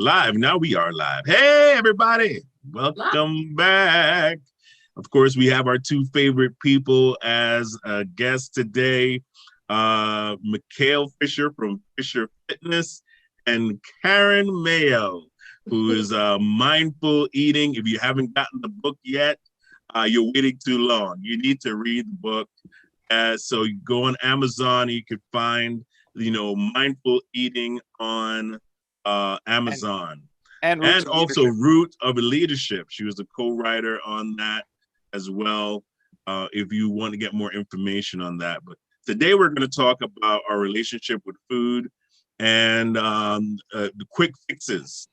Live. Now we are live. Hey, everybody. Love. Welcome back. Of course, we have our two favorite people as guests today. Mikhail Fisher from Fisher Fitness and Karen Mayo, who is Mindful Eating. If you haven't gotten the book yet, you're waiting too long. You need to read the book. So you go on Amazon, you can find, Mindful Eating on and Amazon, and roots and of also leadership. Root of Leadership. She was a co-writer on that as well. If you want to get more information on that, but today we're going to talk about our relationship with food and the quick fixes.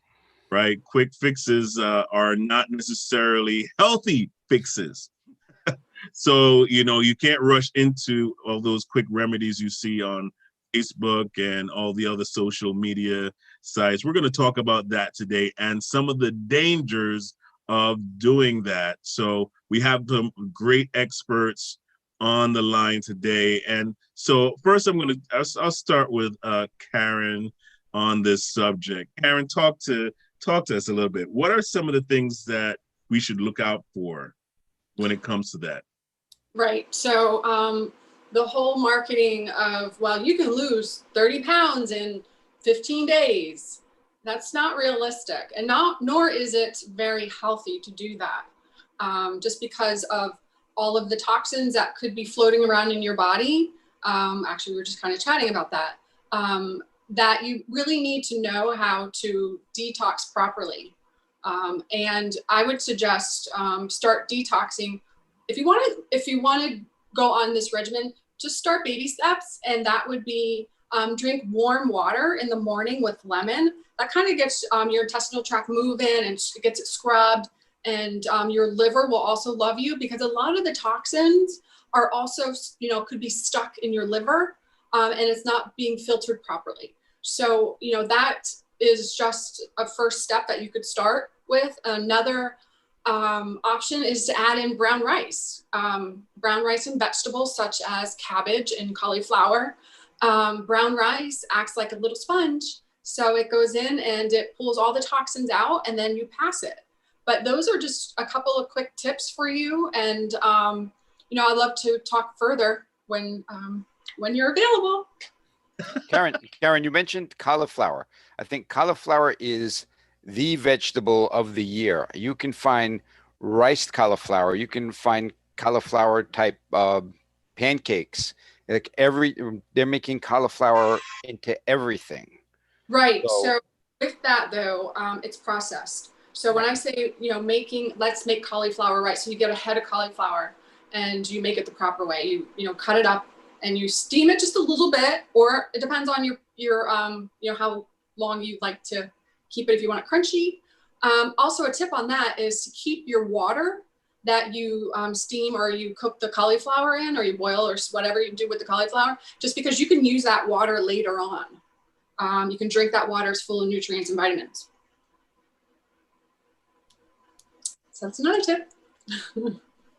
Right, quick fixes are not necessarily healthy fixes. So, you can't rush into all those quick remedies you see on Facebook and all the other social media sites. We're going to talk about that today and some of the dangers of doing that. So, we have some great experts on the line today. And so, first, I'll start with Karen on this subject. Karen, talk to us a little bit. What are some of the things that we should look out for when it comes to that? Right. So the whole marketing of, well, you can lose 30 pounds in 15 days. That's not realistic. And nor is it very healthy to do that. Just because of all of the toxins that could be floating around in your body. Actually, we were just kind of chatting about that. That you really need to know how to detox properly. And I would suggest start detoxing. If you want to go on this regimen, just start baby steps, and that would be drink warm water in the morning with lemon. That kind of gets your intestinal tract moving and gets it scrubbed, and your liver will also love you because a lot of the toxins are also, could be stuck in your liver, and it's not being filtered properly. So, that is just a first step that you could start with. Another option is to add in brown rice and vegetables such as cabbage and cauliflower. Brown rice acts like a little sponge. So it goes in and it pulls all the toxins out, and then you pass it. But those are just a couple of quick tips for you. And, I'd love to talk further when you're available. Karen, you mentioned cauliflower. I think cauliflower is the vegetable of the year. You can find riced cauliflower. You can find cauliflower type pancakes. Like they're making cauliflower into everything. Right. So with that though, it's processed. So when I say, let's make cauliflower right. So you get a head of cauliflower and you make it the proper way. You cut it up and you steam it just a little bit, or it depends on your how long you like to keep it if you want it crunchy. Also a tip on that is to keep your water that you steam or you cook the cauliflower in, or you boil, or whatever you do with the cauliflower, just because you can use that water later on. You can drink that water. It's full of nutrients and vitamins. So that's another tip.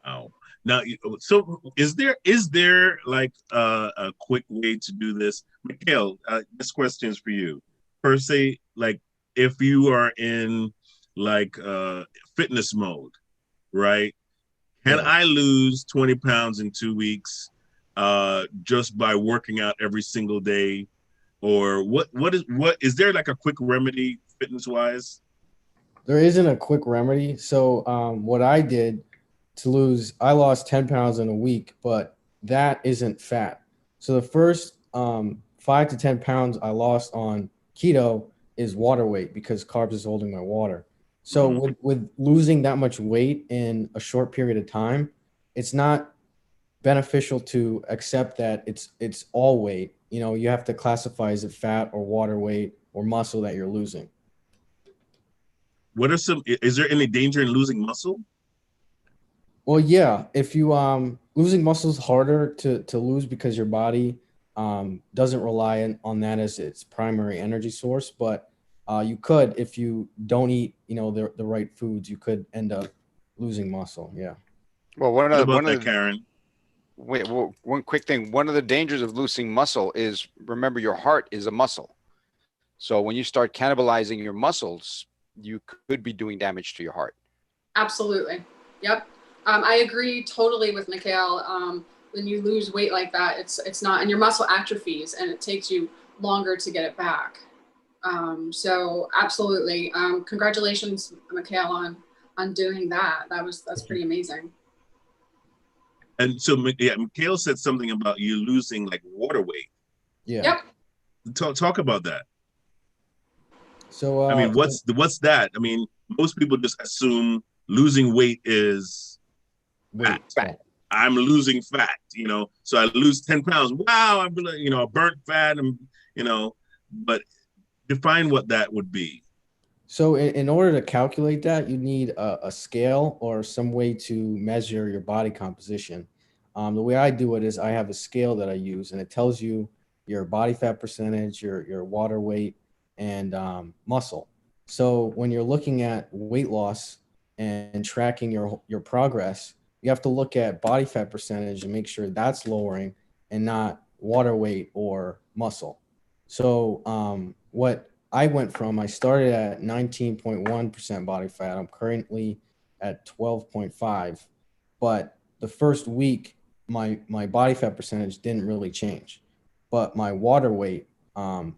Wow. Now, so is there like a quick way to do this? Mikhail, this question is for you. Per se, like if you are in like fitness mode, right? Can I lose 20 pounds in 2 weeks just by working out every single day? Or what is there like a quick remedy fitness wise? There isn't a quick remedy. So what I did I lost 10 pounds in a week, but that isn't fat. So the first 5 to 10 pounds I lost on keto is water weight, because carbs is holding my water. So with losing that much weight in a short period of time, it's not beneficial to accept that it's all weight. You have to classify, is it fat or water weight or muscle that you're losing. Is there any danger in losing muscle? Well, yeah, if you losing muscle is harder to lose because your body doesn't rely on that as its primary energy source. But you could, if you don't eat, the right foods, you could end up losing muscle. Yeah. Well, Karen? one quick thing. One of the dangers of losing muscle is, remember, your heart is a muscle. So when you start cannibalizing your muscles, you could be doing damage to your heart. Absolutely. Yep. I agree totally with Mikhail. When you lose weight like that, it's not, and your muscle atrophies and it takes you longer to get it back. So absolutely. Congratulations, Mikhail, on doing that. That's pretty amazing. And so, yeah, Mikhail said something about you losing like water weight. Yeah. Yep. Talk about that. So I mean, what's that? I mean, most people just assume losing weight is fat. I'm losing fat, so I lose 10 pounds. Wow, I'm burnt fat, and but define what that would be. So in order to calculate that, you need a scale or some way to measure your body composition. The way I do it is I have a scale that I use, and it tells you your body fat percentage, your water weight, and muscle. So when you're looking at weight loss and tracking your progress, you have to look at body fat percentage and make sure that's lowering and not water weight or muscle. So what I went from, I started at 19.1% body fat. I'm currently at 12.5, but the first week, my body fat percentage didn't really change, but my water weight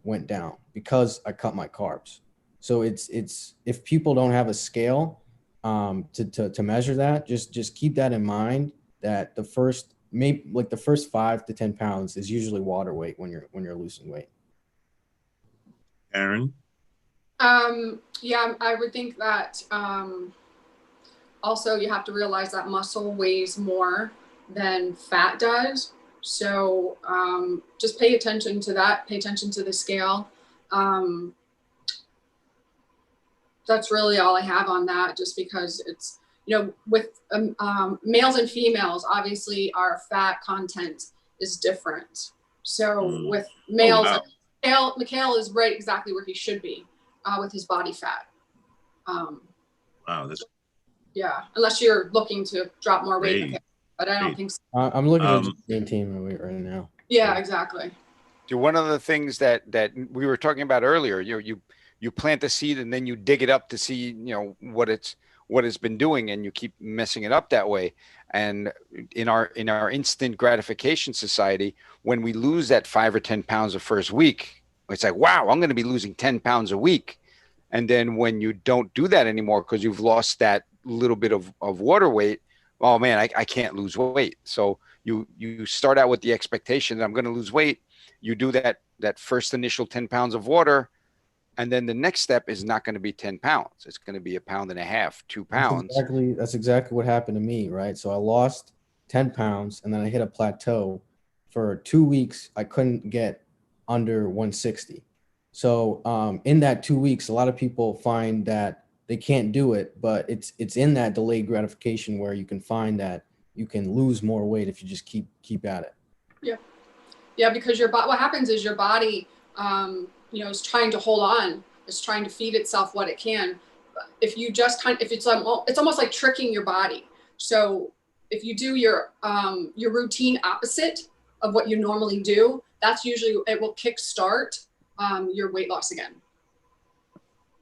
went down because I cut my carbs. So it's if people don't have a scale to measure that, just keep that in mind, that the first 5 to 10 pounds is usually water weight when you're losing weight. Aaron? Yeah, I would think that also you have to realize that muscle weighs more than fat does. So just pay attention to that, pay attention to the scale. That's really all I have on that, just because it's, with males and females, obviously our fat content is different. So with males, Mikhail is right exactly where he should be with his body fat. Wow, that's unless you're looking to drop more weight, Mikhail, but I don't think so. I'm looking to just maintain my weight right now. Yeah, exactly. So one of the things that we were talking about earlier, you plant the seed and then you dig it up to see, what it's been doing, and you keep messing it up that way. And in our instant gratification society, when we lose that 5 or 10 pounds the first week, it's like, wow, I'm going to be losing 10 pounds a week. And then when you don't do that anymore because you've lost that little bit of water weight, oh man, I can't lose weight. So you start out with the expectation that I'm going to lose weight. You do that first initial 10 pounds of water, and then the next step is not going to be 10 pounds. It's going to be 1.5 pounds, 2 pounds. That's exactly what happened to me, right? So I lost 10 pounds, and then I hit a plateau. For 2 weeks, I couldn't get under 160. So in that 2 weeks, a lot of people find that they can't do it, but it's in that delayed gratification where you can find that you can lose more weight if you just keep at it. Yeah, because what happens is your body, is trying to hold on, is trying to feed itself what it can. If you just it's almost like tricking your body. So if you do your routine opposite of what you normally do, that's usually, it will kickstart your weight loss again.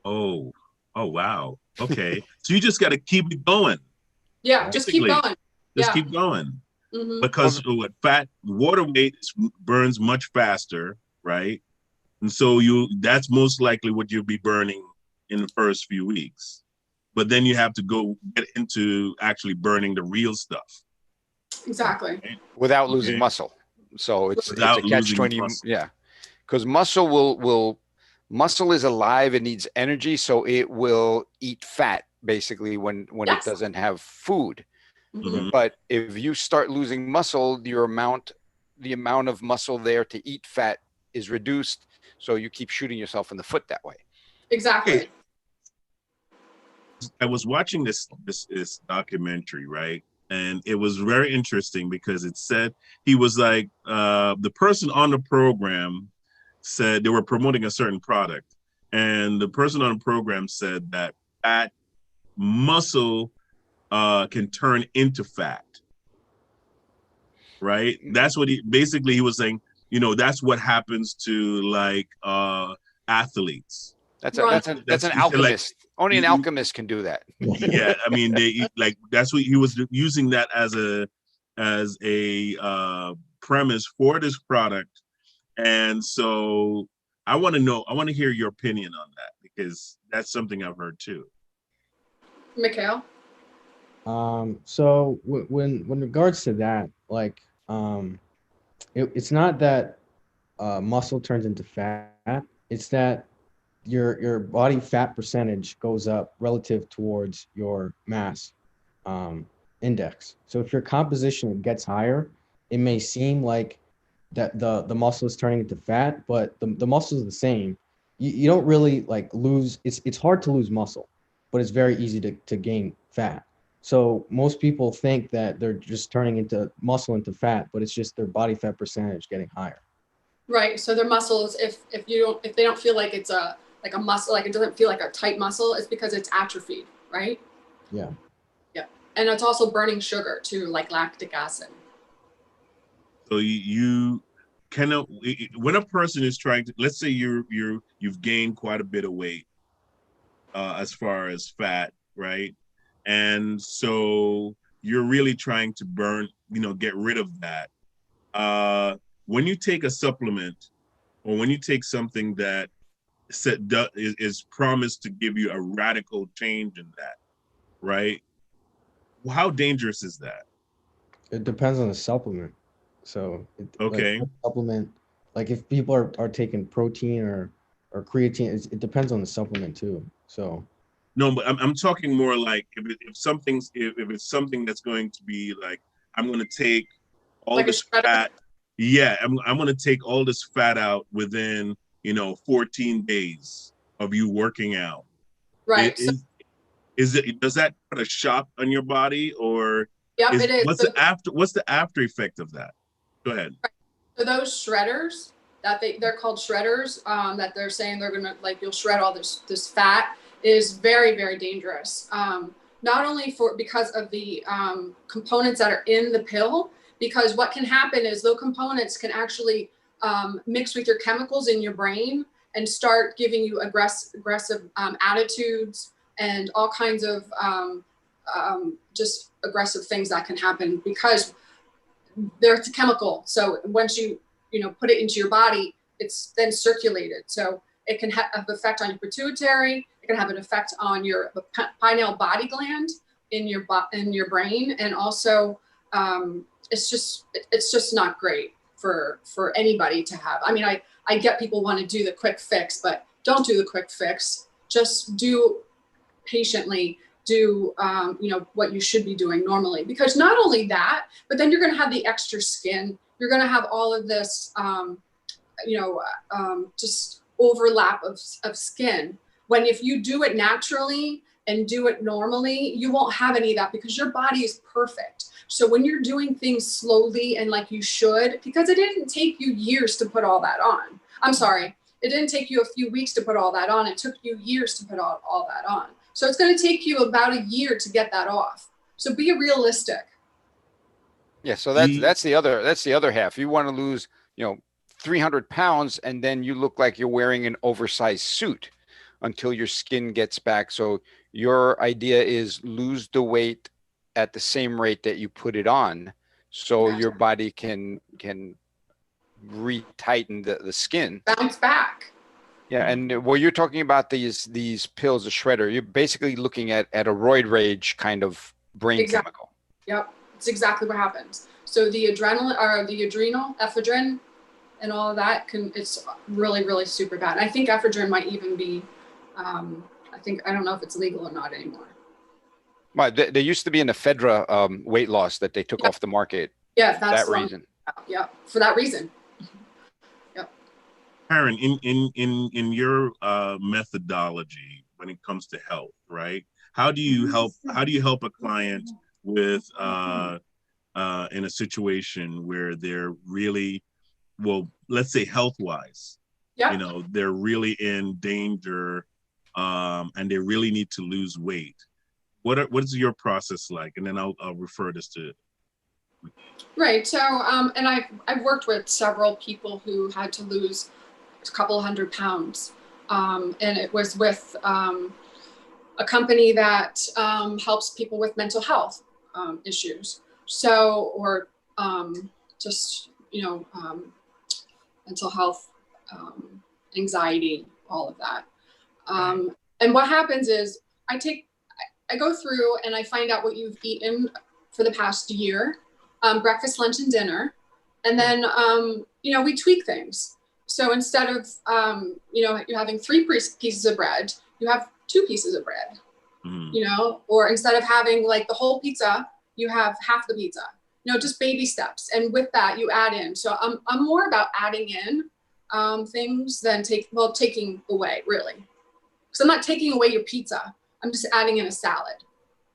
Oh, wow. Okay. So you just got to keep it going. Yeah, just keep going. Just keep going. Mm-hmm. Because water weight burns much faster, right? And so that's most likely what you'll be burning in the first few weeks. But then you have to go get into actually burning the real stuff. Exactly. Right? Without losing muscle. So it's a catch-20. Yeah. Because muscle is alive. It needs energy. So it will eat fat basically when it doesn't have food. Mm-hmm. But if you start losing muscle, the amount of muscle there to eat fat is reduced. So you keep shooting yourself in the foot that way. Exactly. Hey, I was watching this documentary, right? And it was very interesting because it said, he was like, the person on the program said they were promoting a certain product. And the person on the program said that fat muscle can turn into fat, right? That's what he was saying. That's what happens to like athletes. That's Right. an You said, like, alchemist. Only an you- alchemist can do that. yeah, I mean, like that's what he was using that as a premise for this product. And so I want to hear your opinion on that, because that's something I've heard too. Mikhail? So when regards to that, like, it's not that muscle turns into fat. It's that your body fat percentage goes up relative towards your mass um, index. So if your composition gets higher, it may seem like that the muscle is turning into fat, but the muscle is the same. You don't really like lose. It's hard to lose muscle, but it's very easy to gain fat. So most people think that they're just turning into muscle into fat, but it's just their body fat percentage getting higher. Right. So their muscles, if they don't feel like it's a like a muscle, like it doesn't feel like a tight muscle, it's because it's atrophied, right? Yeah. Yeah. And it's also burning sugar too, like lactic acid. So you cannot, when a person is trying to, let's say you've gained quite a bit of weight, as far as fat, right? And so you're really trying to burn, get rid of that. When you take a supplement, or when you take something that is promised to give you a radical change in that, right? How dangerous is that? It depends on the supplement. So like Okay. what supplement, like if people are taking protein or creatine, it depends on the supplement too. So No, but I'm talking more like if it's something that's going to be like, I'm going to take all Like a this shredder? fat. Yeah, I'm going to take all this fat out within 14 days of you working out. Right. So, Is it, does that put a shock on your body, or yep, it is. what's the after effect of that? Go ahead. So those shredders that they're called shredders, that they're saying they're gonna, like, you'll shred all this fat, is very, very dangerous. Not only because of the components that are in the pill, because what can happen is those components can actually mix with your chemicals in your brain and start giving you aggressive attitudes and all kinds of just aggressive things that can happen because there's a chemical. So once you put it into your body, it's then circulated. So it can have an effect on your pituitary. It can have an effect on your pineal body gland in your brain, and also it's just not great for anybody to have. I mean, I get people want to do the quick fix, but don't do the quick fix. Just do patiently do what you should be doing normally, because not only that, but then you're going to have the extra skin, you're going to have all of this just overlap of skin, when if you do it naturally and do it normally, you won't have any of that because your body is perfect. So when you're doing things slowly and like you should, because it didn't take you years to put all that on. I'm sorry, it didn't take you a few weeks to put all that on. It took you years to put all that on. So it's going to take you about a year to get that off. So be realistic. Yeah, so that's the other half. You want to lose, 300 pounds, and then you look like you're wearing an oversized suit until your skin gets back. So your idea is lose the weight at the same rate that you put it on, so your body can retighten the skin. Bounce back. Yeah, and well, you're talking about these pills, the shredder. You're basically looking at a roid rage kind of brain chemical. Yep, it's exactly what happens. So the adrenaline or the adrenal, ephedrine, and all of that it's really, really super bad. I think ephedrine might even be, I don't know if it's legal or not anymore. Well, there used to be an ephedra weight loss that they took off the market. Yeah, that's that reason. Yeah, for that reason. Karen, in your methodology when it comes to health, right? How do you help a client with in a situation where they're really, well, let's say health-wise, they're really in danger, and they really need to lose weight. What is your process like? And then I'll refer this to. Right. So, and I've worked with several people who had to lose a couple 100 pounds. And it was with a company that helps people with mental health issues. So, or just, mental health, anxiety, all of that. And what happens is I go through and I find out what you've eaten for the past year, breakfast, lunch, and dinner. And then, we tweak things. So instead of, you're having 3 pieces of bread, you have 2 pieces of bread, or instead of having like the whole pizza, you have half the pizza, just baby steps. And with that, you add in. So I'm more about adding in things than taking away, really. Because I'm not taking away your pizza. I'm just adding in a salad,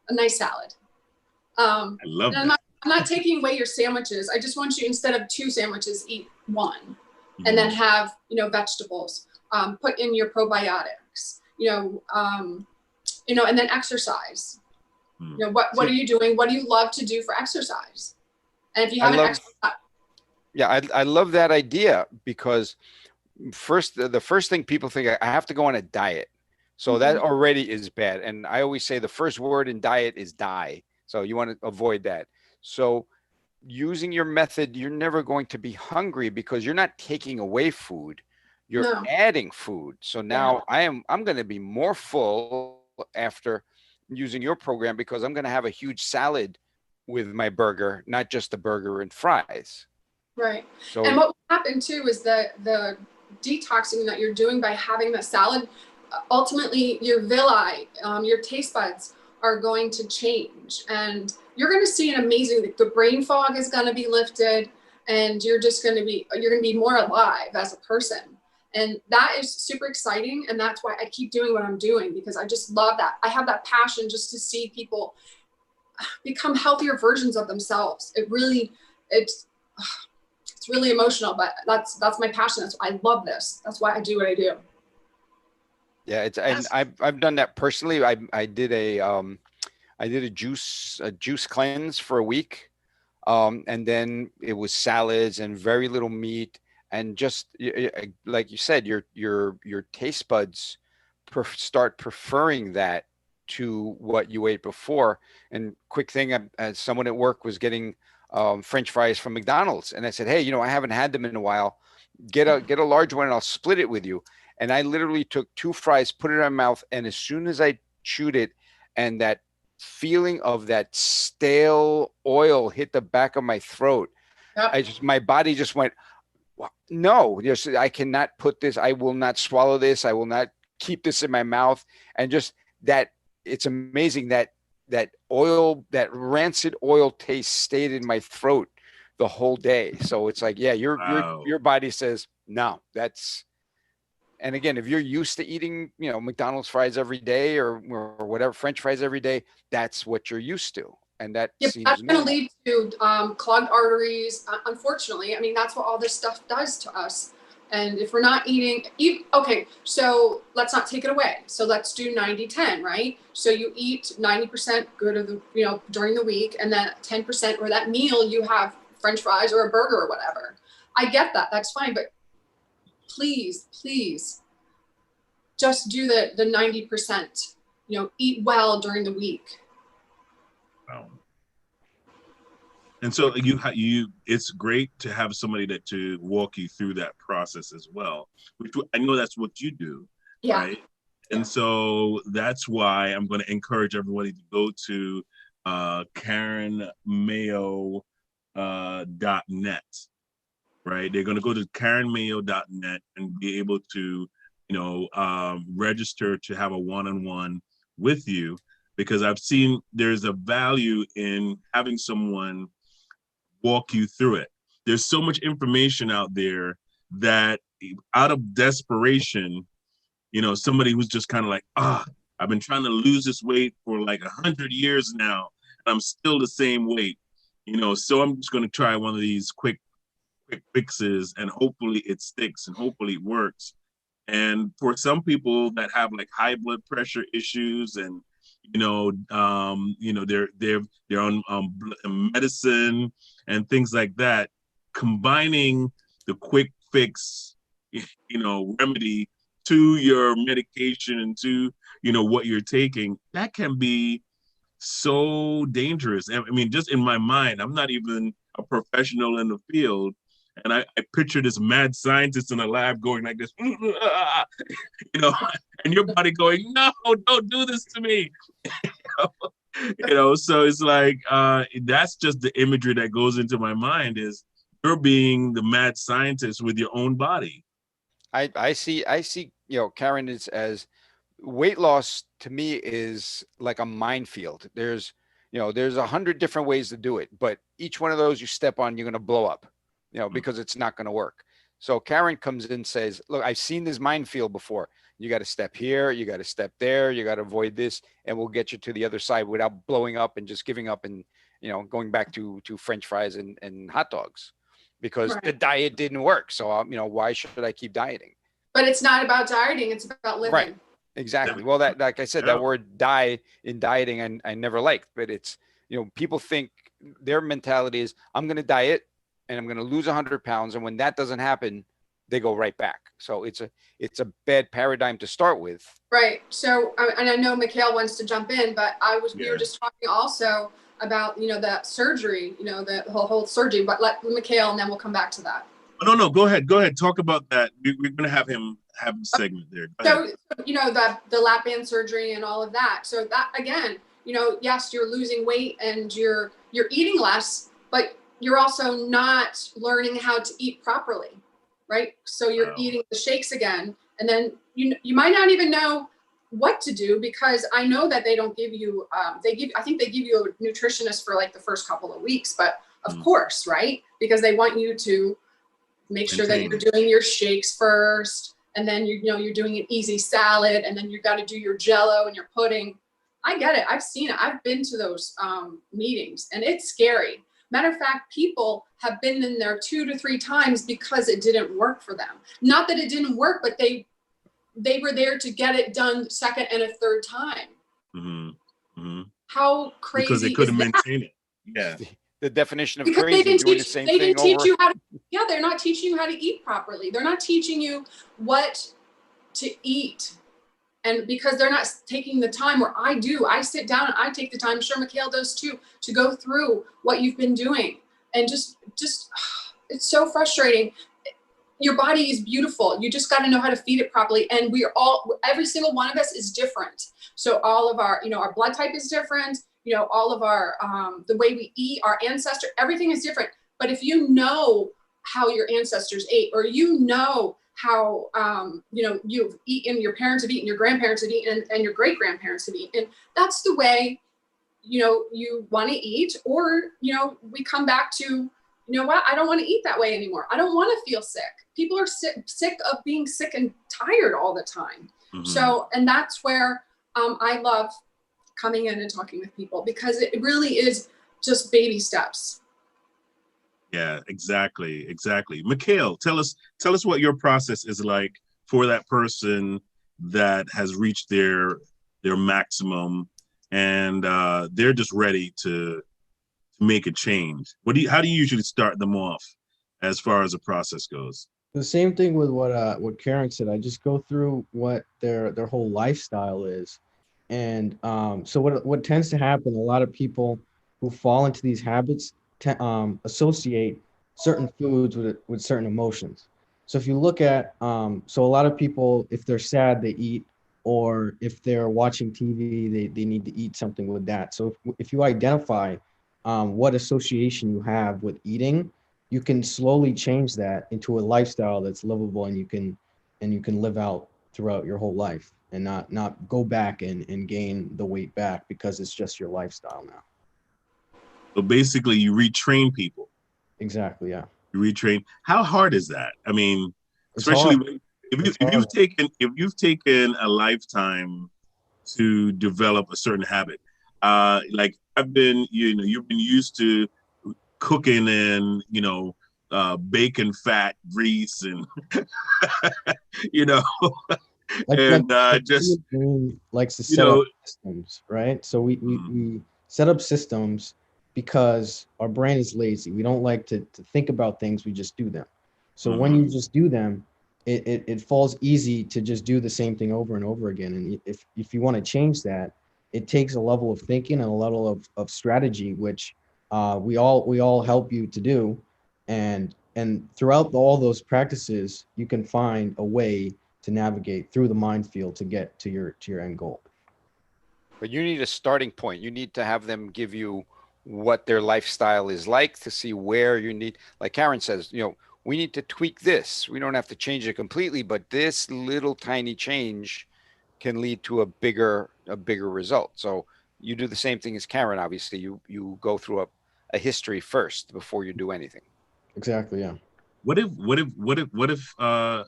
a nice salad. I love that. I'm not taking away your sandwiches. I just want you, instead of 2 sandwiches, eat 1, and then have, vegetables, put in your probiotics, and then exercise. What are you doing? What do you love to do for exercise? And if you haven't exercised. Yeah, I love that idea, because the first thing people think, I have to go on a diet. So that already is bad. And I always say the first word in diet is die. So you want to avoid that. So using your method, you're never going to be hungry because you're not taking away food. You're adding food. So now I'm going to be more full after using your program, because I'm going to have a huge salad with my burger, not just the burger and fries. Right. So, and what will happen too is that the detoxing that you're doing by having the salad, ultimately your villi, your taste buds are going to change, and you're going to see an amazing, the brain fog is going to be lifted, and you're going to be more alive as a person. And that is super exciting. And that's why I keep doing what I'm doing, because I just love that. I have that passion just to see people become healthier versions of themselves. It's really emotional, but that's my passion. I love this. That's why I do what I do. Yeah, and I've done that personally. I did a juice cleanse for a week, and then it was salads and very little meat, and just like you said, your taste buds start preferring that to what you ate before. And quick thing, someone at work was getting French fries from McDonald's, and I said, hey, I haven't had them in a while. Get a large one, and I'll split it with you. And I literally took 2 fries, put it in my mouth, and as soon as I chewed it, and that feeling of that stale oil hit the back of my throat, my body just went, no, I cannot put this. I will not swallow this. I will not keep this in my mouth. And just that, it's amazing that oil, that rancid oil taste stayed in my throat the whole day. So it's like, yeah, your body says, no, that's. And again, if you're used to eating, McDonald's fries every day or whatever, French fries every day, that's what you're used to. And that seems that's going to lead to clogged arteries. Unfortunately, I mean, that's what all this stuff does to us. And if we're not okay, so let's not take it away. So let's do 90-10, right? So you eat 90% good of the, during the week, and then 10% or that meal you have French fries or a burger or whatever. I get that. That's fine. But please just do the 90%, eat well during the week. Wow. And so it's great to have somebody to walk you through that process as well, which I know that's what you do, right? And so that's why I'm going to encourage everybody to go to KarenMayo.net, right? They're going to go to KarenMayo.net and be able to, register to have a one-on-one with you, because I've seen there's a value in having someone walk you through it. There's so much information out there that out of desperation, somebody who's just kind of like, I've been trying to lose this weight for like 100 years now, and I'm still the same weight, so I'm just going to try one of these quick fixes, and hopefully it sticks and hopefully it works. And for some people that have like high blood pressure issues, and they're on medicine and things like that, combining the quick fix remedy to your medication and to, what you're taking, that can be so dangerous. I mean, just in my mind, I'm not even a professional in the field. And I picture this mad scientist in a lab going like this, and your body going, no, don't do this to me. So it's like, that's just the imagery that goes into my mind is you're being the mad scientist with your own body. I see, Karen, is as weight loss to me is like a minefield. There's 100 different ways to do it, but each one of those you step on, you're going to blow up, because it's not going to work. So Karen comes in and says, look, I've seen this minefield before. You got to step here, you got to step there, you got to avoid this, and we'll get you to the other side without blowing up and just giving up and, going back to French fries and hot dogs because the diet didn't work. So, why should I keep dieting? But it's not about dieting. It's about living. Right. Exactly. Well, that, like I said, that word die in dieting, I never liked, but it's, people think their mentality is I'm going to diet and I'm going to lose 100 pounds. And when that doesn't happen, they go right back. So it's a bad paradigm to start with. Right. So, and I know Mikhail wants to jump in, but we were just talking also about, that surgery, the whole surgery, but let Mikhail, and then we'll come back to that. No, go ahead. Talk about that. We're going to have him have a segment there. So, the lap band surgery and all of that. So that, again, yes, you're losing weight and you're eating less, but you're also not learning how to eat properly, right? So you're eating the shakes again, and then you might not even know what to do because I know that they don't give you, I think they give you a nutritionist for like the first couple of weeks, but of course, right? Because they want you to make sure that you're doing your shakes first, and then you're doing an easy salad, and then you got to do your Jello and your pudding. I get it. I've seen it. I've been to those meetings, and it's scary. Matter of fact, people have been in there 2 to 3 times because it didn't work for them. Not that it didn't work, but they were there to get it done second and a third time. Mm-hmm. Mm-hmm. How crazy because they couldn't is that? maintain it. Yeah. The definition of Because crazy, doing the same thing over. They didn't teach you how to. Yeah, they're not teaching you how to eat properly. They're not teaching you what to eat, and because they're not taking the time. Where I sit down and I take the time. I'm sure Mikhail does too, to go through what you've been doing, and just it's so frustrating. Your body is beautiful. You just got to know how to feed it properly. And every single one of us is different. So all of our, our blood type is different. All of our, the way we eat, our ancestor, everything is different. But if you know how your ancestors ate, or how, you've eaten, your parents have eaten, your grandparents have eaten, and your great grandparents have eaten, and that's the way, you want to eat, or, we come back to, what, I don't want to eat that way anymore. I don't want to feel sick. People are sick of being sick and tired all the time. Mm-hmm. So, and that's where I love coming in and talking with people, because it really is just baby steps. Yeah, exactly. Mikhail, tell us what your process is like for that person that has reached their maximum and they're just ready to make a change. How do you usually start them off as far as the process goes? The same thing with what Karen said. I just go through what their whole lifestyle is. And so what tends to happen, a lot of people who fall into these habits associate certain foods with certain emotions. So if you look at, so a lot of people, if they're sad, they eat, or if they're watching TV, they need to eat something with that. So if you identify what association you have with eating, you can slowly change that into a lifestyle that's livable, and you can live out throughout your whole life, and not go back and gain the weight back because it's just your lifestyle now. So basically you retrain people. Exactly, yeah. You retrain. How hard is that? I mean, especially if you've taken a lifetime to develop a certain habit. Like I've been, you've been used to cooking and, bacon fat, grease, and, just likes to set up systems, right? So we set up systems because our brain is lazy. We don't like to think about things. We just do them. So when you just do them, it falls easy to just do the same thing over and over again. And if you want to change that, it takes a level of thinking and a level of strategy, which we all help you to do. And throughout all those practices, you can find a way to navigate through the minefield to get to your end goal. But you need a starting point. You need to have them give you what their lifestyle is like to see where you need, like Karen says, we need to tweak this. We don't have to change it completely, but this little tiny change can lead to a bigger result. So you do the same thing as Karen. Obviously, you go through a history first before you do anything. Exactly. Yeah. What if I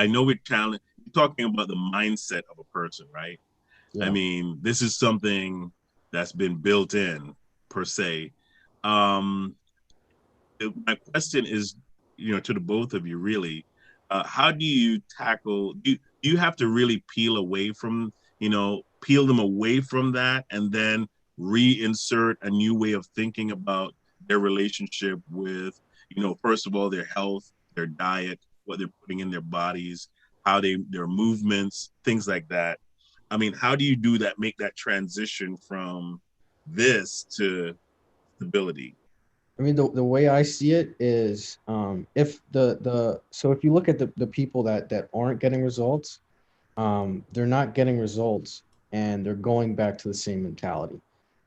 know we're talking about the mindset of a person, right? Yeah. I mean, this is something that's been built in per se. My question is, to the both of you, really, how do you tackle? Do you have to really peel them away from that, and then reinsert a new way of thinking about their relationship with, first of all, their health, their diet, what they're putting in their bodies, their movements, things like that. I mean, how do you do that? Make that transition from this to stability? I mean, the way I see it is, if if you look at the people that aren't getting results, they're not getting results and they're going back to the same mentality.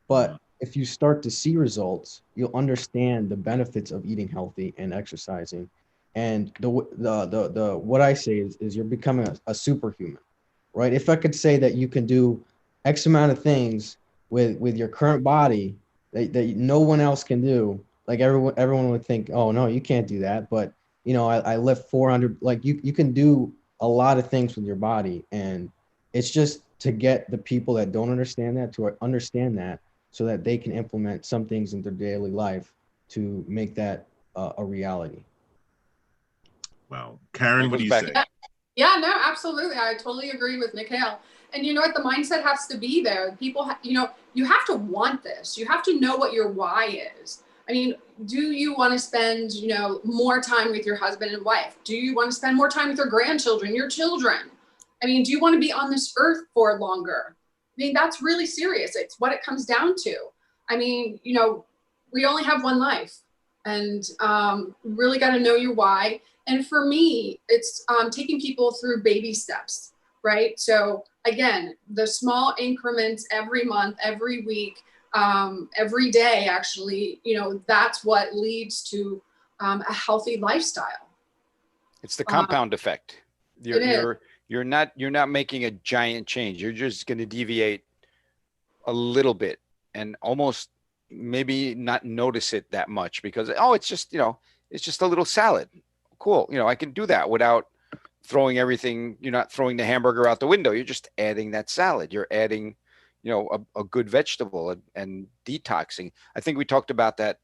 But if you start to see results, you'll understand the benefits of eating healthy and exercising. And the what I say is you're becoming a superhuman, right? If I could say that you can do X amount of things with your current body that no one else can do, like everyone would think, oh no, you can't do that. But I lift 400. Like you can do a lot of things with your body, and it's just to get the people that don't understand that to understand that, so that they can implement some things in their daily life to make that a reality. Wow. Karen, what do you say? Yeah, no, absolutely. I totally agree with Mikhail. And you know what? The mindset has to be there. People, you have to want this. You have to know what your why is. I mean, do you want to spend, more time with your husband and wife? Do you want to spend more time with your grandchildren, your children? I mean, do you want to be on this earth for longer? I mean, that's really serious. It's what it comes down to. I mean, we only have one life, and really got to know your why. And for me, it's taking people through baby steps, right? So again, the small increments every month, every week, every day, actually, that's what leads to a healthy lifestyle. It's the compound effect. It is. You're not making a giant change. You're just going to deviate a little bit and almost maybe not notice it that much because, it's just a little salad. Cool. I can do that without throwing everything. You're not throwing the hamburger out the window. You're just adding that salad. You're adding, a good vegetable and detoxing. I think we talked about that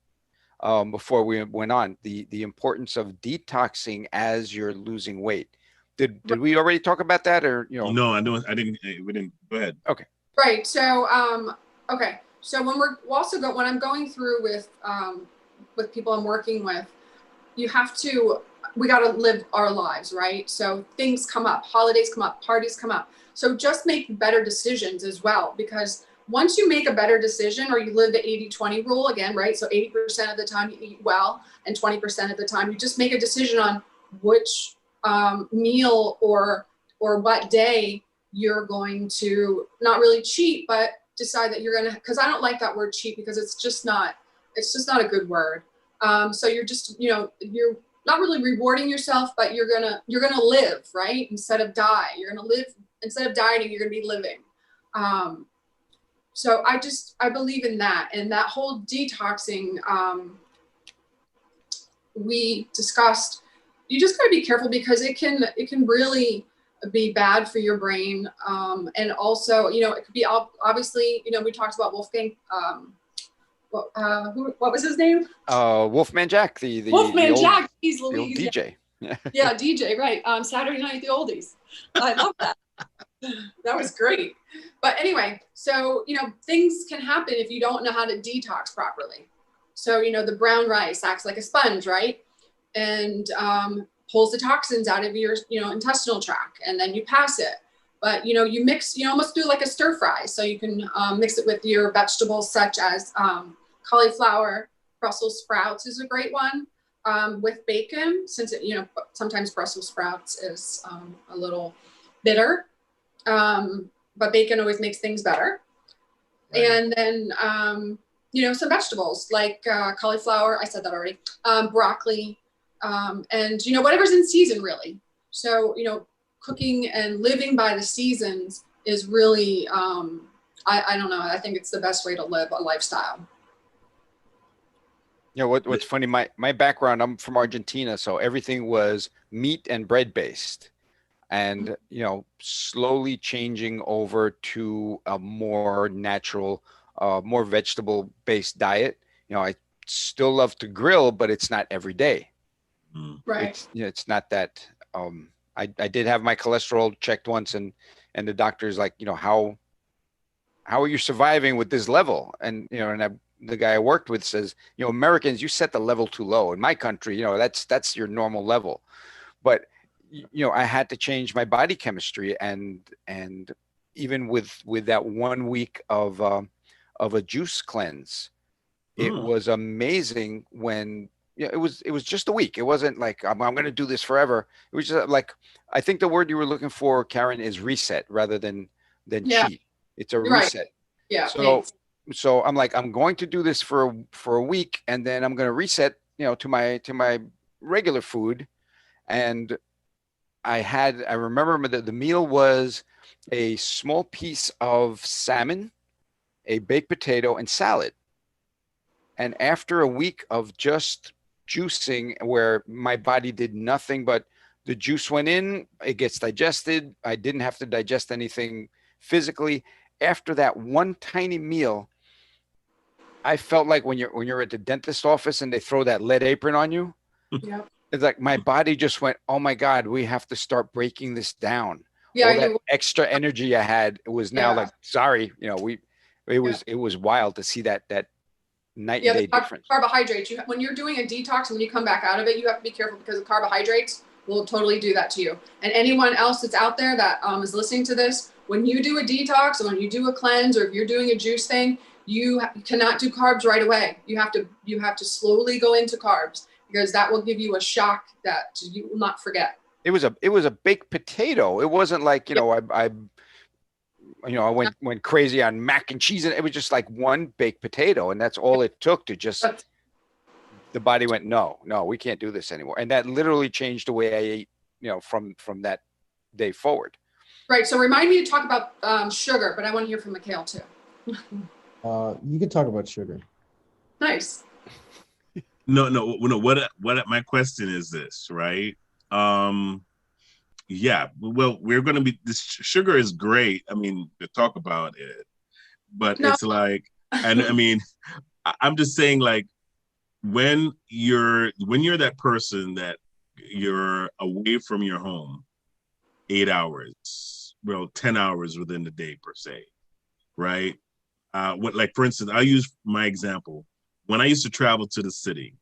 before we went on, the importance of detoxing as you're losing weight. Did we already talk about that, or No, I didn't. We didn't. Go ahead. Okay. Right. So okay. So when I'm going through with people I'm working with, we got to live our lives, right? So things come up, holidays come up, parties come up. So just make better decisions as well, because once you make a better decision, or you live the 80-20 rule again, right? So 80% of the time you eat well, and 20% of the time you just make a decision on which meal or what day you're going to not really cheat, but decide that you're going to, because I don't like that word cheat, because it's just not a good word. So you're just, you're not really rewarding yourself, but you're gonna live, right? Instead of die. You're gonna live instead of dieting, you're gonna be living. So I believe in that, and that whole detoxing we discussed. You just gotta be careful, because it can really be bad for your brain, and also it could be obviously we talked about Wolfgang. What was his name? Wolfman Jack, the Wolfman Jack. He's the old DJ. Yeah, DJ, right? Saturday Night at the Oldies. I love that. That was great. But anyway, so things can happen if you don't know how to detox properly. So the brown rice acts like a sponge, right? And pulls the toxins out of your, intestinal tract, and then you pass it. But, you mix, almost do like a stir fry. So you can mix it with your vegetables such as cauliflower. Brussels sprouts is a great one with bacon, since sometimes Brussels sprouts is a little bitter, but bacon always makes things better. Right. And then, some vegetables like cauliflower, I said that already, broccoli, and, whatever's in season really. So, cooking and living by the seasons is really, I don't know, I think it's the best way to live a lifestyle. What's funny, my background, I'm from Argentina, so everything was meat and bread based, and slowly changing over to a more natural, more vegetable based diet. I still love to grill, but it's not every day. Right. It's not that. I did have my cholesterol checked once, and the doctor's like, how are you surviving with this level? And the guy I worked with says, Americans, you set the level too low. In my country, that's your normal level. But I had to change my body chemistry, and even with that 1 week of a juice cleanse, it was amazing when it was just a week. It wasn't like I'm going to do this forever. It was just like, I think the word you were looking for, Karen, is reset rather than cheat. It's a reset. Right. Yeah. So I'm like, I'm going to do this for a week, and then I'm going to reset, to my regular food. And I remember that the meal was a small piece of salmon, a baked potato, and salad. And after a week of just juicing, where my body did nothing but the juice went in, it gets digested. I didn't have to digest anything physically. After that one tiny meal, I felt like when you're at the dentist office and they throw that lead apron on you. Yeah. It's like my body just went, oh my God, we have to start breaking this down. Yeah, all that extra energy I had, it was now like, sorry, it was wild to see that night and day difference. Carbohydrates. When you're doing a detox, when you come back out of it, you have to be careful, because the carbohydrates will totally do that to you. And anyone else that's out there that is listening to this, when you do a detox, or when you do a cleanse, or if you're doing a juice thing, you cannot do carbs right away. You have to slowly go into carbs, because that will give you a shock that you will not forget. It was a baked potato. It wasn't like, I went crazy on mac and cheese, and it was just like one baked potato, and that's all it took to just, the body went, no, we can't do this anymore. And that literally changed the way I ate, from that day forward. Right. So remind me to talk about sugar, but I want to hear from Mikhail too. You could talk about sugar. Nice. No. What my question is this, right? Yeah. Well, we're going to be. This sugar is great. I mean, to talk about it, but it's like, and I mean, I'm just saying, like, when you're that person that you're away from your home 8 hours, 10 hours within the day per se, right? Like, for instance, I'll use my example. When I used to travel to the city,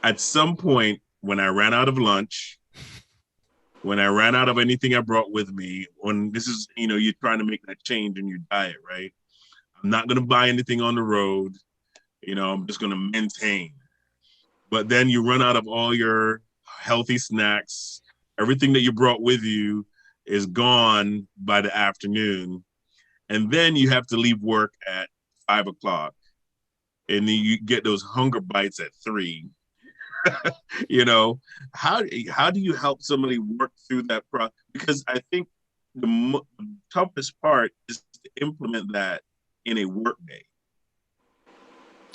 at some point when I ran out of lunch, when I ran out of anything I brought with me, when this is, you're trying to make that change in your diet, right? I'm not going to buy anything on the road. I'm just going to maintain. But then you run out of all your healthy snacks. Everything that you brought with you is gone by the afternoon. And then you have to leave work at 5 o'clock. And then you get those hunger bites at 3. How do you help somebody work through that process? Because I think the toughest part is to implement that in a work day.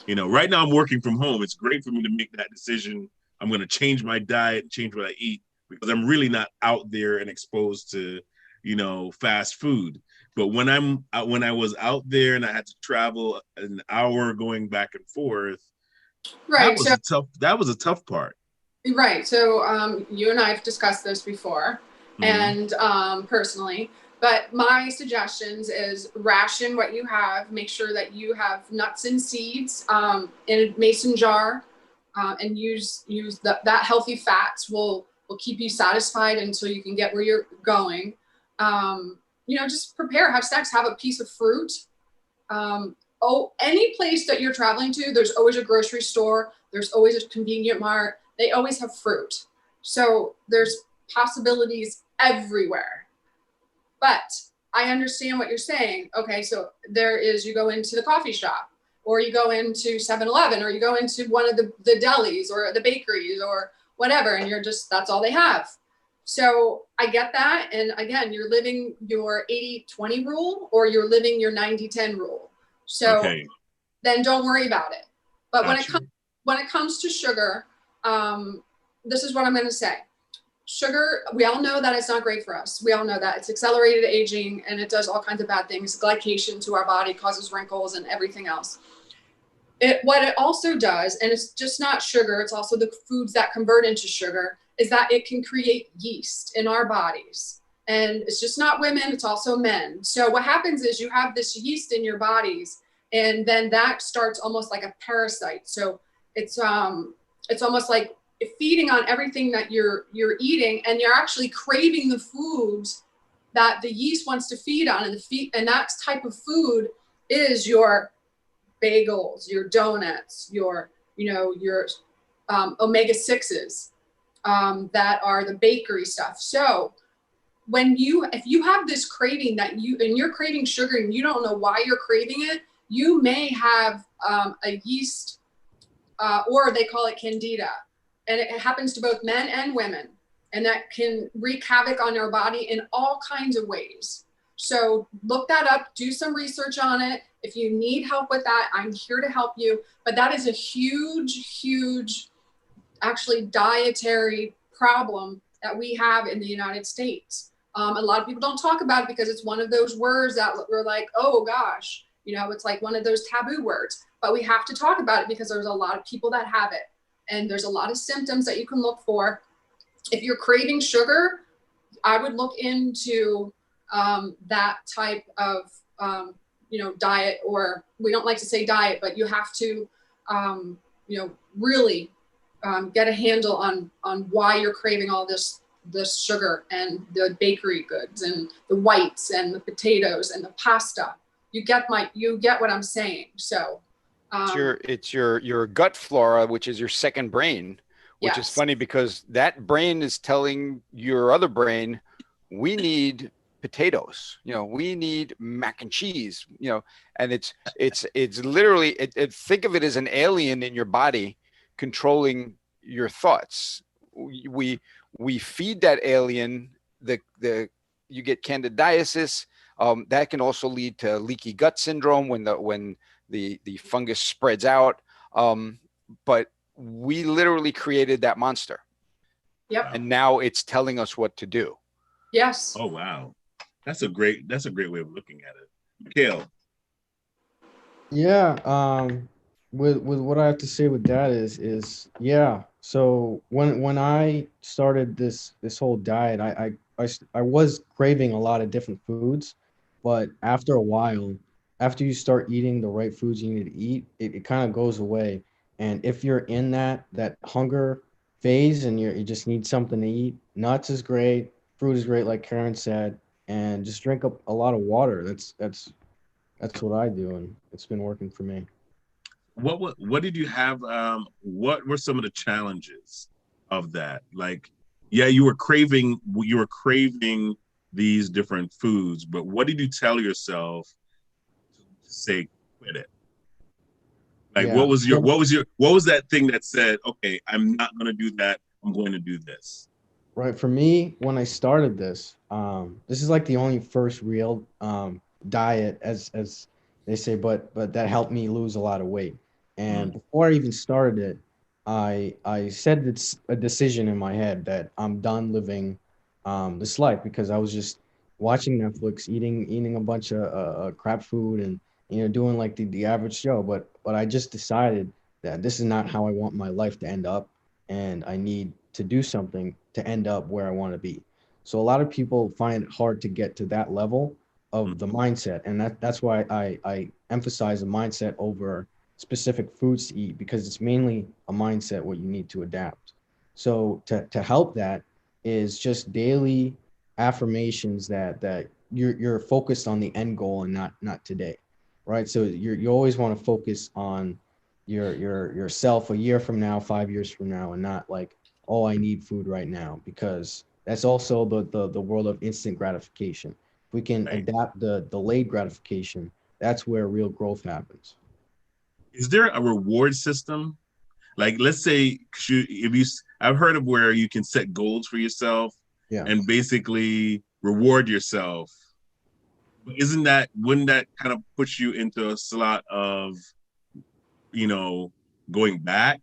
Right now I'm working from home. It's great for me to make that decision. I'm going to change my diet, change what I eat, because I'm really not out there and exposed to, fast food. But when I was out there and I had to travel an hour going back and forth, right, that was a tough part. Right. So you and I have discussed this before, and personally. But my suggestions is ration what you have. Make sure that you have nuts and seeds in a mason jar, and use that healthy fats will keep you satisfied until you can get where you're going. Just prepare, have snacks, have a piece of fruit. Any place that you're traveling to, there's always a grocery store, there's always a convenient mart. They always have fruit. So there's possibilities everywhere. But I understand what you're saying. Okay, so you go into the coffee shop, or you go into 7-Eleven, or you go into one of the delis or the bakeries or whatever, and that's all they have. So I get that. And again, you're living your 80-20 rule, or you're living your 90-10 rule. So then don't worry about it. But when it comes to sugar, this is what I'm going to say. Sugar, we all know that it's not great for us. We all know that it's accelerated aging, and it does all kinds of bad things. Glycation to our body causes wrinkles and everything else. What it also does, and it's just not sugar, it's also the foods that convert into sugar, is that it can create yeast in our bodies. And it's just not women, it's also men. So what happens is you have this yeast in your bodies, and then that starts almost like a parasite. So it's almost like feeding on everything that you're eating, and you're actually craving the foods that the yeast wants to feed on. And that type of food is your bagels, your donuts, your omega-6s, that are the bakery stuff. So if you have this craving and you're craving sugar and you don't know why you're craving it, you may have a yeast, or they call it candida. And it happens to both men and women. And that can wreak havoc on our body in all kinds of ways. So look that up, do some research on it. If you need help with that, I'm here to help you. But that is a huge, huge, actually dietary problem that we have in the United States. A lot of people don't talk about it because it's one of those words that we're like, oh gosh, it's like one of those taboo words. But we have to talk about it because there's a lot of people that have it. And there's a lot of symptoms that you can look for. If you're craving sugar, I would look into that type of, diet, or we don't like to say diet, but you have to, really get a handle on why you're craving all this sugar and the bakery goods and the whites and the potatoes and the pasta. You get what I'm saying. So it's your gut flora, which is your second brain, which is funny because that brain is telling your other brain, we need potatoes, we need mac and cheese, and it's literally, think of it as an alien in your body controlling your thoughts. We feed that alien you get candidiasis. That can also lead to leaky gut syndrome when the fungus spreads out. But we literally created that monster. Yep. And now it's telling us what to do. Yes. Oh, wow. That's a great way of looking at it. Mikhail. Yeah. With what I have to say with that is yeah. So when I started this whole diet, I was craving a lot of different foods, but after a while, after you start eating the right foods you need to eat, it kind of goes away. And if you're in that hunger phase and you just need something to eat, nuts is great, fruit is great, like Karen said, and just drink up a lot of water. That's what I do, and it's been working for me. What did you have? What were some of the challenges of that? Like, yeah, you were craving these different foods, but what did you tell yourself to say quit it? Like, Yeah. what was that thing that said, okay, I'm not going to do that. I'm going to do this. Right. For me, when I started this, this is like the only first real diet, as they say, but that helped me lose a lot of weight. And before I even started it, I said it's a decision in my head that I'm done living this life, because I was just watching Netflix, eating a bunch of crap food, and doing like the average Joe. But I just decided that this is not how I want my life to end up, and I need to do something to end up where I want to be. So a lot of people find it hard to get to that level of the mindset, and that's why I emphasize the mindset over specific foods to eat, because it's mainly a mindset what you need to adapt. So to help that is just daily affirmations that you're focused on the end goal and not today, right? So you always want to focus on yourself a year from now, 5 years from now, and not like, oh, I need food right now, because that's also the world of instant gratification. If we can Right. adapt the delayed gratification, that's where real growth happens. Is there a reward system? Like, let's say, 'cause I've heard of where you can set goals for yourself Yeah. and basically reward yourself. But wouldn't that kind of push you into a slot of, going back?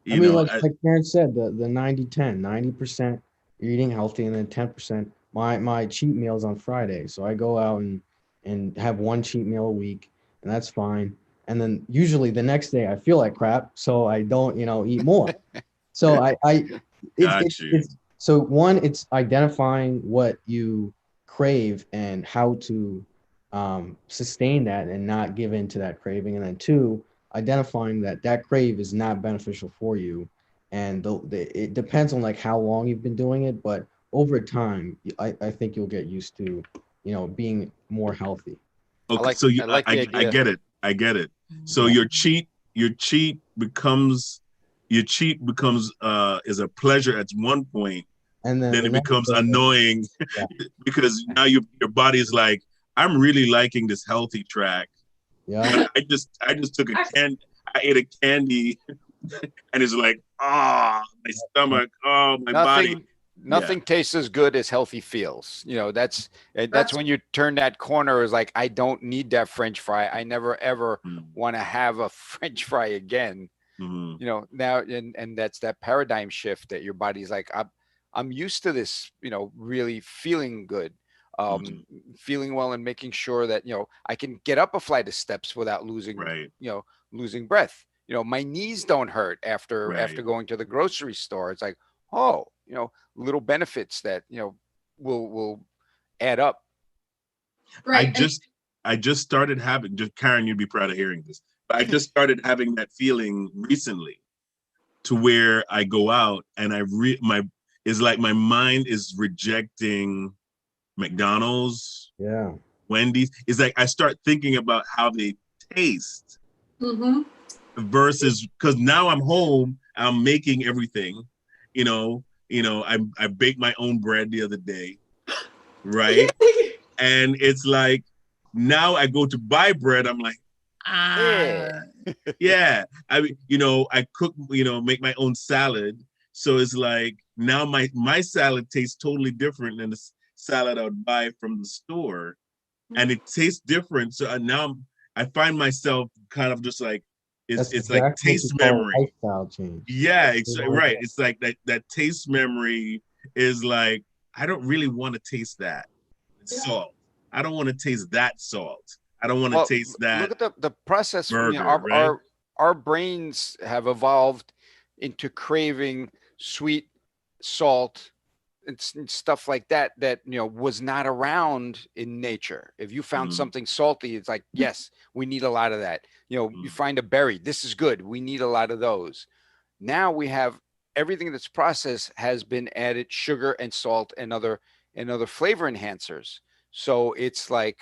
I mean, like Karen said, the 90-10, 90% you're eating healthy, and then 10%. My cheat meals on Friday. So I go out and have one cheat meal a week, and that's fine. And then usually the next day I feel like crap, so I don't, eat more. So Got you. it's so one, it's identifying what you crave and how to sustain that and not give in to that craving. And then two, identifying that crave is not beneficial for you. And it depends on like how long you've been doing it, but over time, I think you'll get used to, being more healthy. Okay, I like the I idea. get it. I get it. So Yeah. your cheat becomes is a pleasure at one point, And then then the it next becomes day, annoying yeah, because now your body's like, I'm really liking this healthy track. yeah, I just took I ate a candy and it's like, my stomach, my body. Nothing tastes as good as healthy feels. That's That's when you turn that corner, is like, I don't need that French fry. I never ever want to have a French fry again. Mm-hmm. Now, and that's that paradigm shift that your body's like, I'm used to this, really feeling good, Mm-hmm. feeling well, and making sure that, I can get up a flight of steps without Right. losing breath. My knees don't hurt after Right. going to the grocery store. It's like, oh, little benefits that, will add up. right. I just started having, just Karen, you'd be proud of hearing this, but I just started having that feeling recently, to where I go out and it's like my mind is rejecting McDonald's, yeah. Wendy's. It's like I start thinking about how they taste Mm-hmm. versus, because now I'm home, I'm making everything, I baked my own bread the other day, right? And it's like, now I go to buy bread, I'm like, Yeah. yeah. I mean, I cook, make my own salad. So it's like, now my salad tastes totally different than the salad I would buy from the store. And it tastes different. So now I find myself kind of just like, That's it's like exactly what you taste call memory. a lifestyle change. Yeah, it's You know, right. It's like that taste memory is like, I don't really want to taste that salt. I don't want to taste that salt. I don't want to Well, taste that look at the process. burger, right? Our brains have evolved into craving sweet, salt, and stuff like that was not around in nature. If you found something salty, it's like, yes, we need a lot of that. You find a berry, this is good, we need a lot of those. Now we have everything that's processed has been added sugar and salt and other flavor enhancers. So it's like,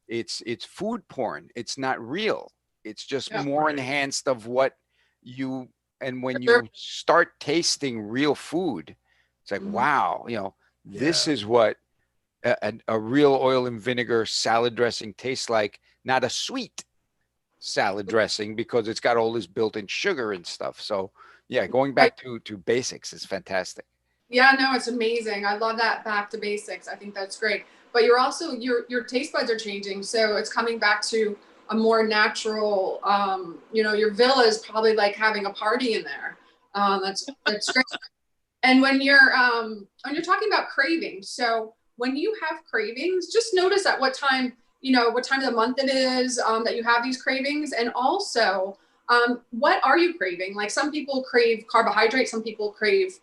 it's food porn. It's not real. It's just Yeah. more Right. enhanced of what you, and when you start tasting real food, it's like, wow, this is what a real oil and vinegar salad dressing tastes like, not a sweet salad dressing, because it's got all this built-in sugar and stuff. So yeah, going back to basics is fantastic. Yeah, no, it's amazing. I love that back to basics. I think that's great. But you're also your taste buds are changing, so it's coming back to a more natural. Your villa is probably like having a party in there. That's great. And when you're talking about cravings, so when you have cravings, just notice at what time of the month it is that you have these cravings, and also what are you craving? Like some people crave carbohydrates, some people crave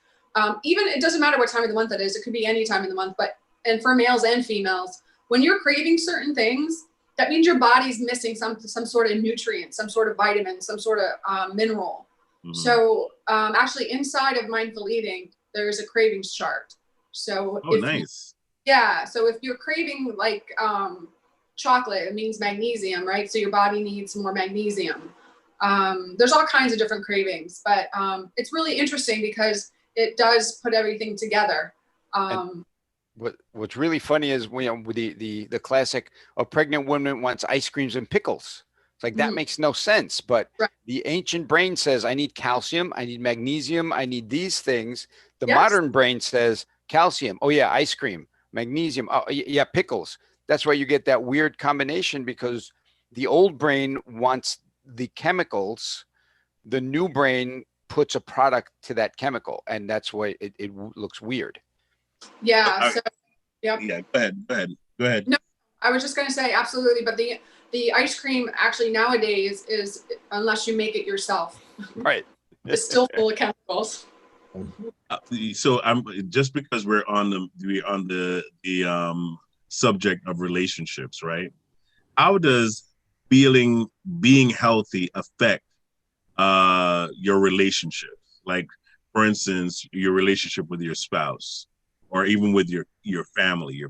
even it doesn't matter what time of the month it is. It could be any time of the month, and for males and females, when you're craving certain things, that means your body's missing some sort of nutrient, some sort of vitamin, some sort of mineral. Mhm. So actually inside of mindful eating, there's a cravings chart. So Oh, nice. so if you're craving like chocolate, it means magnesium, right? So your body needs more magnesium. There's all kinds of different cravings, but it's really interesting because it does put everything together. What's really funny is with the classic, a pregnant woman wants ice creams and pickles. It's like that makes no sense. But Right. the ancient brain says, I need calcium, I need magnesium, I need these things. The Yes. modern brain says calcium. Oh yeah, ice cream, magnesium. Oh yeah, pickles. That's why you get that weird combination, because the old brain wants the chemicals, the new brain puts a product to that chemical, and that's why it looks weird. Yeah. So, yep. Yeah. Go ahead. No, I was just going to say absolutely. But the ice cream actually nowadays is, unless you make it yourself, Right. it's still full of chemicals. So I'm just because we're on the subject of relationships, right? How does being healthy affect your relationships? Like, for instance, your relationship with your spouse, or even with your family,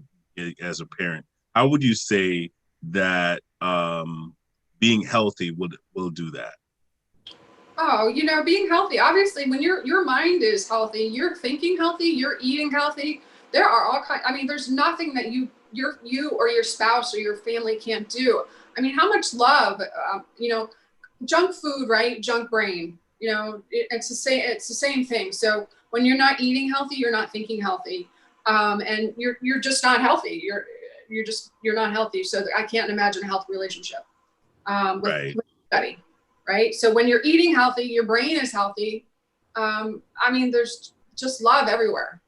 as a parent. How would you say that being healthy will do that? Oh, being healthy. Obviously, when your mind is healthy, you're thinking healthy, you're eating healthy. There are all kinds. I mean, there's nothing that you or your spouse or your family can't do. I mean, how much love? Junk food, right? Junk brain. It's the same thing. So when you're not eating healthy, you're not thinking healthy, and you're just not healthy. You're not healthy. So I can't imagine a healthy relationship with anybody. Right. So when you're eating healthy, your brain is healthy. I mean, there's just love everywhere.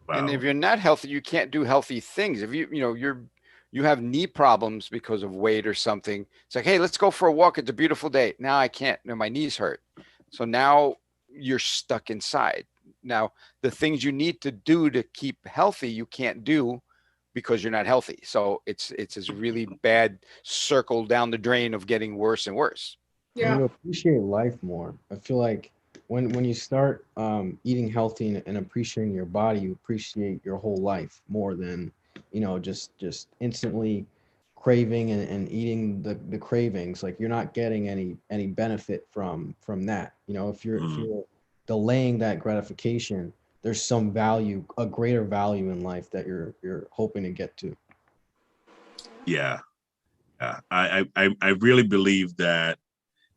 Wow. And if you're not healthy, you can't do healthy things. If you have knee problems because of weight or something, it's like, hey, let's go for a walk. It's a beautiful day. Now I can't. My knees hurt. So now you're stuck inside. Now the things you need to do to keep healthy, you can't do because you're not healthy. So it's this really bad circle down the drain of getting worse and worse. Yeah. You appreciate life more. I feel like when you start eating healthy and appreciating your body, you appreciate your whole life more than just instantly craving and eating the cravings. Like, you're not getting any benefit from that. If you're delaying that gratification, there's some value, a greater value in life that you're hoping to get to. Yeah. I really believe that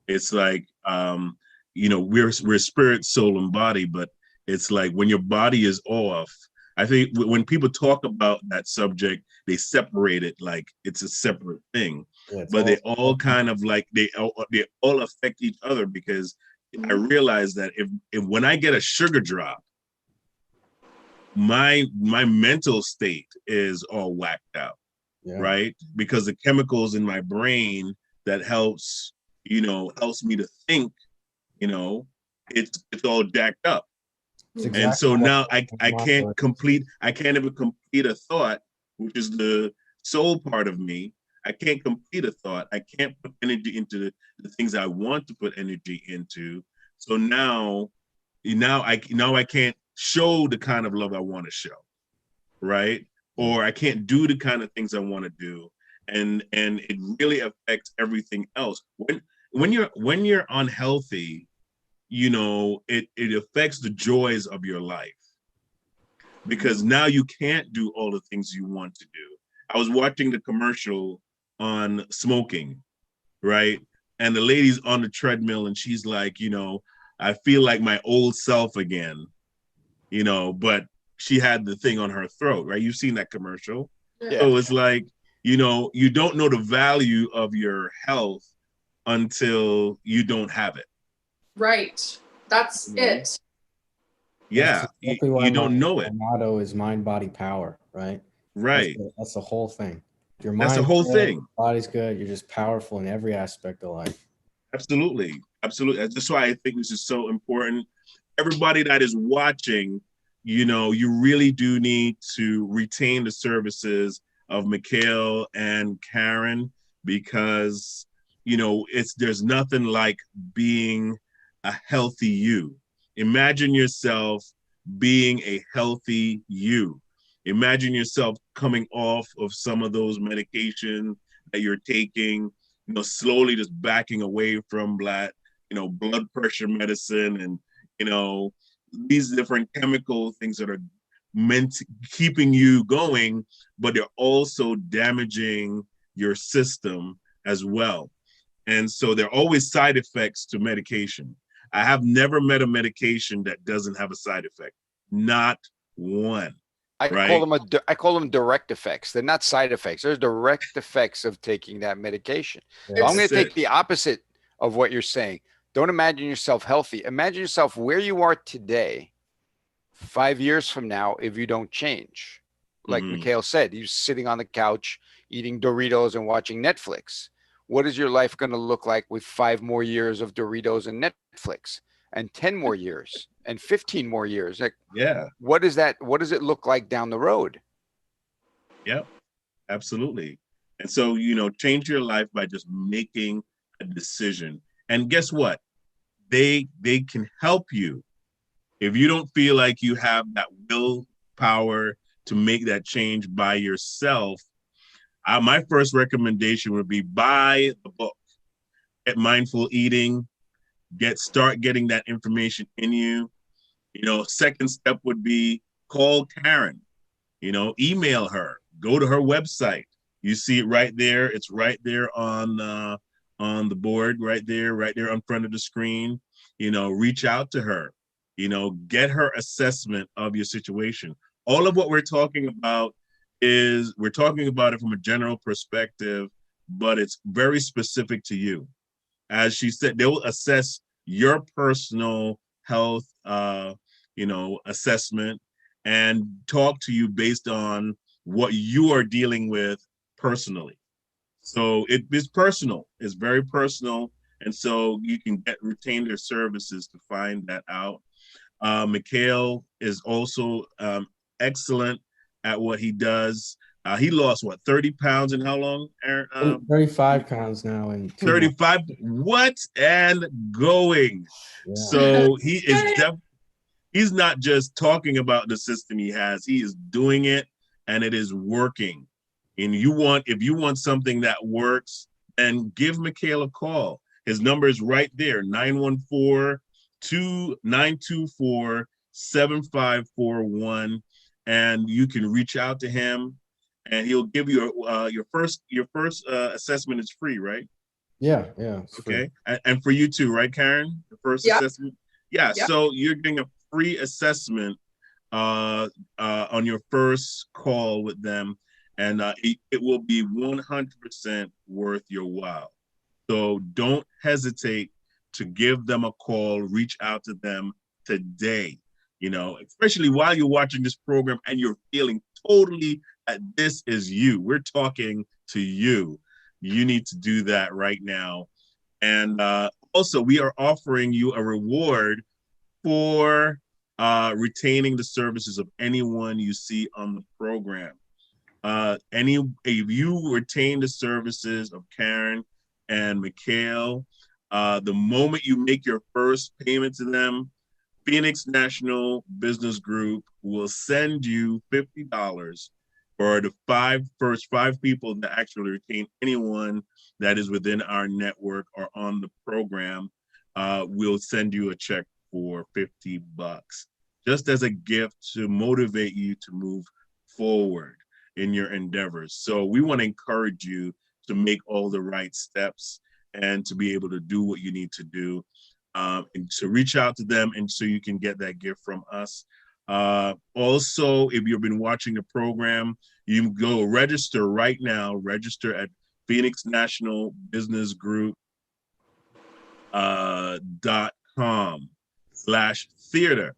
it's like we're spirit, soul, and body, but it's like when your body is off. I think when people talk about that subject, they separate it like it's a separate thing, but they all kind of like they all affect each other, because I realize that if when I get a sugar drop, my mental state is all whacked out. Yeah. Right? Because the chemicals in my brain that helps me to think, it's all jacked up. Exactly. And so now I can't even complete a thought, which is the soul part of me. I can't complete a thought. I can't put energy into the things I want to put energy into. So now I can't show the kind of love I want to show. Right? Or I can't do the kind of things I want to do. And it really affects everything else. When you're unhealthy, it affects the joys of your life, because now you can't do all the things you want to do. I was watching the commercial on smoking, right? And the lady's on the treadmill and she's like, I feel like my old self again, but she had the thing on her throat, right? You've seen that commercial. Yeah. So it's like, you don't know the value of your health until you don't have it. Right. That's it. Yeah. Exactly, you don't know it. My motto is mind, body, power, right? Right. That's the whole thing. Your mind's that's the whole good, thing. Body's good. You're just powerful in every aspect of life. Absolutely. That's why I think this is so important. Everybody that is watching, you really do need to retain the services of Mikhail and Karen, because, there's nothing like being a healthy you. Imagine yourself being a healthy you. Imagine yourself coming off of some of those medications that you're taking, slowly just backing away from blood pressure medicine and, these different chemical things that are meant keeping you going, but they're also damaging your system as well. And so there are always side effects to medication. I have never met a medication that doesn't have a side effect. Not one. I right? call them direct effects. They're not side effects. There's direct effects of taking that medication. Yeah. So I'm going That's to take it. the opposite of what you're saying. Don't imagine yourself healthy. Imagine yourself where you are today, 5 years from now, if you don't change. Like Mhm. Mikhail said, he's sitting on the couch eating Doritos and watching Netflix. What is your life going to look like with 5 more years of Doritos and Netflix, and 10 more years and 15 more years? Like, Yeah. what is that? What does it look like down the road? Yep. Absolutely. And so, change your life by just making a decision. And guess what? They can help you. If you don't feel like you have that willpower to make that change by yourself, my first recommendation would be buy the book, Get Mindful Eating, start getting that information in you. Second step would be call Karen, email her, go to her website. You see it right there. It's right there on the board, right there on front of the screen. Reach out to her, get her assessment of your situation. All of what we're talking about we're talking about it from a general perspective, but it's very specific to you. As she said, they'll assess your personal health, assessment, and talk to you based on what you are dealing with personally. So it is personal. It's very personal, and so you can retain their services to find that out. Mikhail is also excellent at what he does. He lost 30 pounds in how long, Aaron? 35 pounds now in 2 months. 35. What? And going. Yeah. So he's not just talking about the system he has, he is doing it, and it is working. And if you want something that works, then give Mikhail a call. His number is right there, 914-924-7541. And you can reach out to him, and he'll give you your first assessment is free, right? Yeah. It's Okay. And for you too, right, Karen? The first Yep. assessment? Yeah. Yep. So you're getting a free assessment on your first call with them, and it will be 100% worth your while. So don't hesitate to give them a call, reach out to them today, especially while you're watching this program and you're feeling totally that this is you. We're talking to you. You need to do that right now. And also, we are offering you a reward for retaining the services of anyone you see on the program. If you retain the services of Karen and Mikhail, the moment you make your first payment to them, Phoenix National Business Group will send you $50 for the first five people that actually retain anyone that is within our network or on the program. We'll send you a check for $50 just as a gift to motivate you to move forward in your endeavors. So we want to encourage you to make all the right steps and to be able to do what you need to do, and to reach out to them, and so you can get that gift from us. Also, if you've been watching the program, you can go register right now. Register at Phoenix National Business Group .com/theater.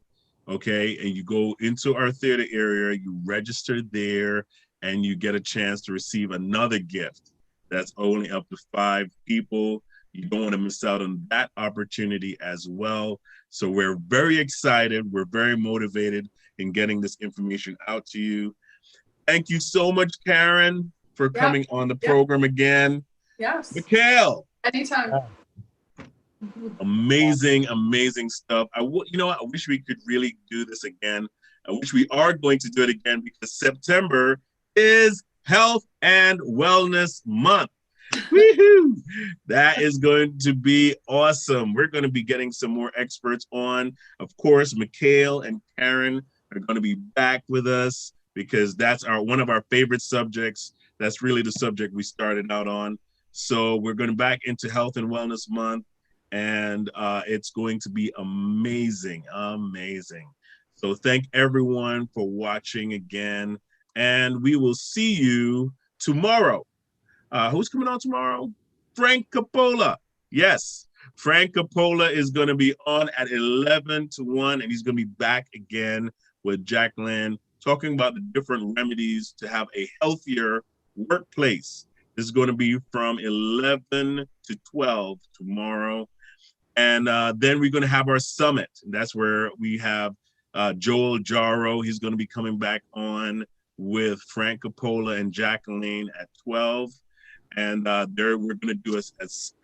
Okay, and you go into our theater area, you register there, and you get a chance to receive another gift that's only up to 5 people. You don't want to miss out on that opportunity as well. So we're very excited. We're very motivated in getting this information out to you. Thank you so much, Karen, for coming on the program again. Yes. Mikhail, Anytime. amazing stuff. You know what? I wish we could really do this again. I wish we are going to do it again because September is Health and Wellness Month. Woohoo! That is going to be awesome. We're going to be getting some more experts on. Of course, Mikhail and Karen are going to be back with us because that's one of our favorite subjects. That's really the subject we started out on. So we're going back into Health and Wellness Month, and it's going to be amazing. So thank everyone for watching again, and we will see you tomorrow. Who's coming on tomorrow? Frank Coppola. Yes, Frank Coppola is going to be on at 11 to 1, and he's going to be back again with Jacqueline talking about the different remedies to have a healthier workplace. This is going to be from 11 to 12 tomorrow. And then we're going to have our summit. That's where we have Joel Jaro. He's going to be coming back on with Frank Coppola and Jacqueline at 12. And there we're going to do a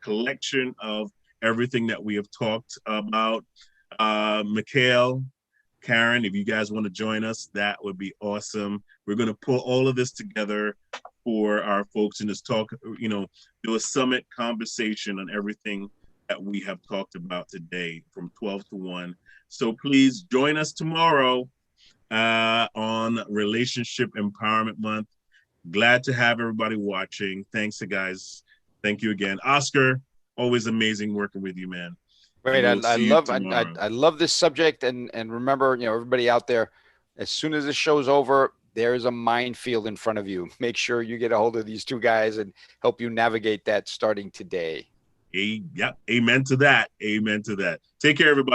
collection of everything that we have talked about. Mikhail, Karen, if you guys want to join us, that would be awesome. We're going to pull all of this together for our folks and just talk, do a summit conversation on everything that we have talked about today from 12 to 1. So please join us tomorrow on Relationship Empowerment Month. Glad to have everybody watching. Thanks, guys. Thank you again. Oscar, always amazing working with you, man. Great. I love this subject. And remember, everybody out there, as soon as the show's over, there's a minefield in front of you. Make sure you get a hold of these two guys and help you navigate that starting today. Yep. Amen to that. Amen to that. Take care, everybody.